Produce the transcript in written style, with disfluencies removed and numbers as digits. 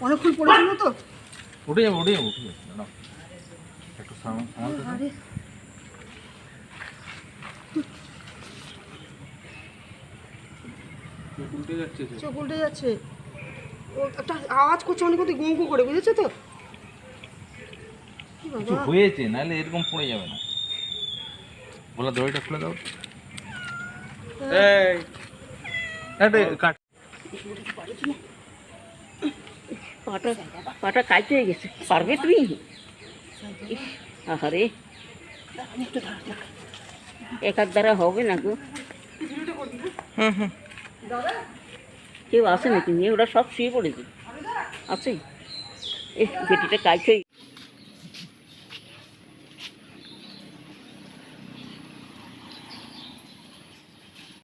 অনেকক্ষণ পড়েছিল তো, উঠে যাবো একটু সামান চোখ উল্টে যাচ্ছে। ও একটা আওয়াজ করছে অনেক গো গো করে, বুঝেছো তো? কিছু হয়েছে, নাহলে এরকম পড়ে যাবে না। বলা দড়িটা খুলে দাও। পাটা কাটতে হয়ে গেছে, পারবে তুমি? আরে এক হাত দ্বারা হবে না গো। কেউ আসে নাকি? নিয়ে ওরা সব শুয়ে পড়েছে। আছে, বেটিটা কাটছে।